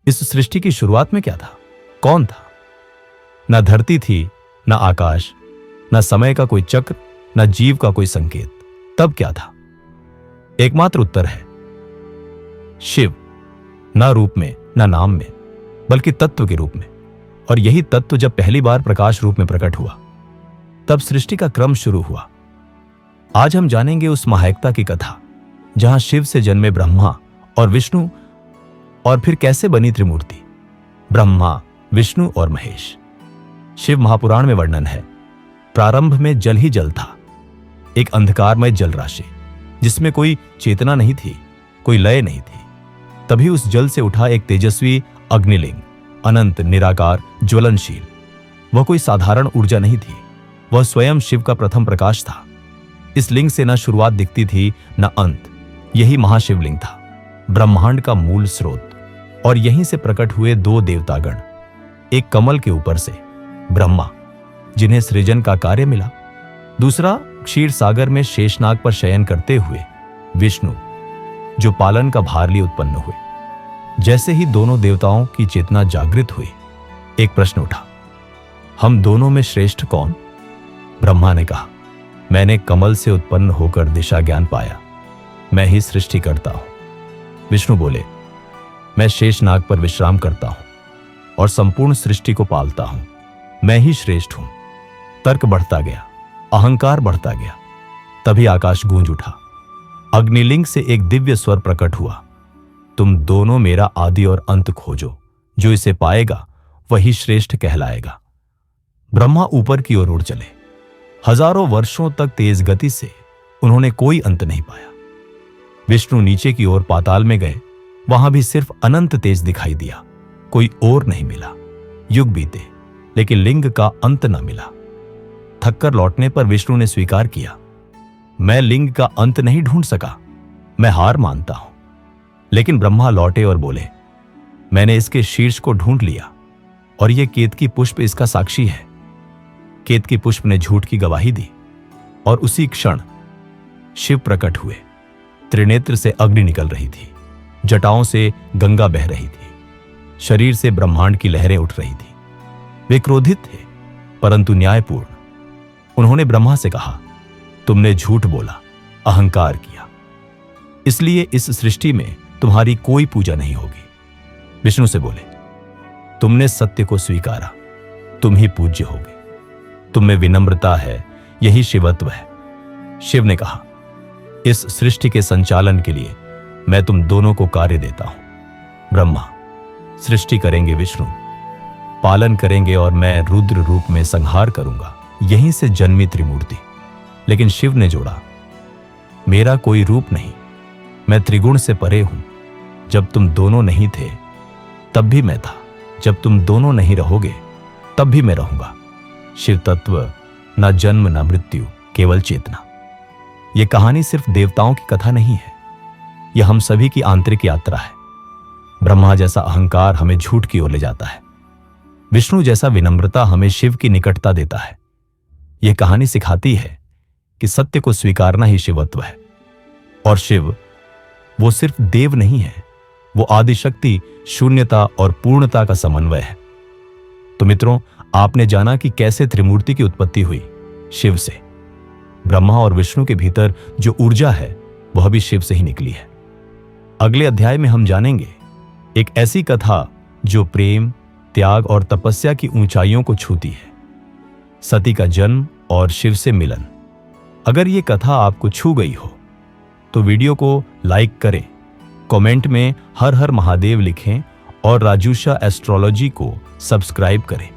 इस सृष्टि की शुरुआत में क्या था? कौन था? न धरती थी, न आकाश, न समय का कोई चक्र, न जीव का कोई संकेत। तब क्या था? एकमात्र उत्तर है शिव। न रूप में, न नाम में, बल्कि तत्व के रूप में। और यही तत्व जब पहली बार प्रकाश रूप में प्रकट हुआ, तब सृष्टि का क्रम शुरू हुआ। आज हम जानेंगे उस महायकता की कथा, जहां शिव से जन्मे ब्रह्मा और विष्णु, और फिर कैसे बनी त्रिमूर्ति, ब्रह्मा, विष्णु और महेश। शिव महापुराण में वर्णन है, प्रारंभ में जल ही जल था, एक अंधकारमय जल राशि, जिसमें कोई चेतना नहीं थी, कोई लय नहीं थी। तभी उस जल से उठा एक तेजस्वी अग्निलिंग, अनंत, निराकार, ज्वलनशील। वह कोई साधारण ऊर्जा नहीं थी, वह स्वयं शिव का प्रथम प्रकाश था। इस लिंग से न शुरुआत दिखती थी, न अंत। यही महाशिवलिंग था, ब्रह्मांड का मूल स्रोत। और यहीं से प्रकट हुए दो देवतागण, एक कमल के ऊपर से ब्रह्मा, जिन्हें सृजन का कार्य मिला, दूसरा क्षीर सागर में शेषनाग पर शयन करते हुए विष्णु, जो पालन का भार लिए उत्पन्न हुए। जैसे ही दोनों देवताओं की चेतना जागृत हुई, एक प्रश्न उठा, हम दोनों में श्रेष्ठ कौन? ब्रह्मा ने कहा, मैंने कमल से उत्पन्न होकर दिशा ज्ञान पाया, मैं ही सृष्टि करता हूं। विष्णु बोले, मैं शेषनाग पर विश्राम करता हूं और संपूर्ण सृष्टि को पालता हूं, मैं ही श्रेष्ठ हूं। तर्क बढ़ता गया, अहंकार बढ़ता गया। तभी आकाश गूंज उठा, अग्निलिंग से एक दिव्य स्वर प्रकट हुआ, तुम दोनों मेरा आदि और अंत खोजो, जो इसे पाएगा वही श्रेष्ठ कहलाएगा। ब्रह्मा ऊपर की ओर उड़ चले। हजारों वर्षों तक तेज गति से उन्होंने कोई अंत नहीं पाया। विष्णु नीचे की ओर पाताल में गए, वहां भी सिर्फ अनंत तेज दिखाई दिया, कोई और नहीं मिला। युग बीते, लेकिन लिंग का अंत न मिला। थककर लौटने पर विष्णु ने स्वीकार किया, मैं लिंग का अंत नहीं ढूंढ सका, मैं हार मानता हूं। लेकिन ब्रह्मा लौटे और बोले, मैंने इसके शीर्ष को ढूंढ लिया और यह केतकी पुष्प इसका साक्षी है। केतकी पुष्प ने झूठ की गवाही दी और उसी क्षण शिव प्रकट हुए। त्रिनेत्र से अग्नि निकल रही थी, जटाओं से गंगा बह रही थी, शरीर से ब्रह्मांड की लहरें उठ रही थी। वे क्रोधित थे, परंतु न्यायपूर्ण। उन्होंने ब्रह्मा से कहा, तुमने झूठ बोला, अहंकार किया, इसलिए इस सृष्टि में तुम्हारी कोई पूजा नहीं होगी। विष्णु से बोले, तुमने सत्य को स्वीकारा, तुम ही पूज्य होगे। तुम में विनम्रता है, यही शिवत्व है। शिव ने कहा, इस सृष्टि के संचालन के लिए मैं तुम दोनों को कार्य देता हूं। ब्रह्मा सृष्टि करेंगे, विष्णु पालन करेंगे, और मैं रुद्र रूप में संहार करूंगा। यहीं से जन्मी त्रिमूर्ति। लेकिन शिव ने जोड़ा, मेरा कोई रूप नहीं, मैं त्रिगुण से परे हूं। जब तुम दोनों नहीं थे तब भी मैं था, जब तुम दोनों नहीं रहोगे तब भी मैं रहूंगा। शिव तत्व, न जन्म न मृत्यु, केवल चेतना। यह कहानी सिर्फ देवताओं की कथा नहीं है, यह हम सभी की आंतरिक यात्रा है। ब्रह्मा जैसा अहंकार हमें झूठ की ओर ले जाता है, विष्णु जैसा विनम्रता हमें शिव की निकटता देता है। यह कहानी सिखाती है कि सत्य को स्वीकारना ही शिवत्व है। और शिव वो सिर्फ देव नहीं है, वो आदिशक्ति, शून्यता और पूर्णता का समन्वय है। तो मित्रों, आपने जाना कि कैसे त्रिमूर्ति की उत्पत्ति हुई, शिव से। ब्रह्मा और विष्णु के भीतर जो ऊर्जा है वह भी शिव से ही निकली है। अगले अध्याय में हम जानेंगे एक ऐसी कथा जो प्रेम, त्याग और तपस्या की ऊंचाइयों को छूती है, सती का जन्म और शिव से मिलन। अगर ये कथा आपको छू गई हो तो वीडियो को लाइक करें, कमेंट में हर हर महादेव लिखें और राजूषा एस्ट्रोलॉजी को सब्सक्राइब करें।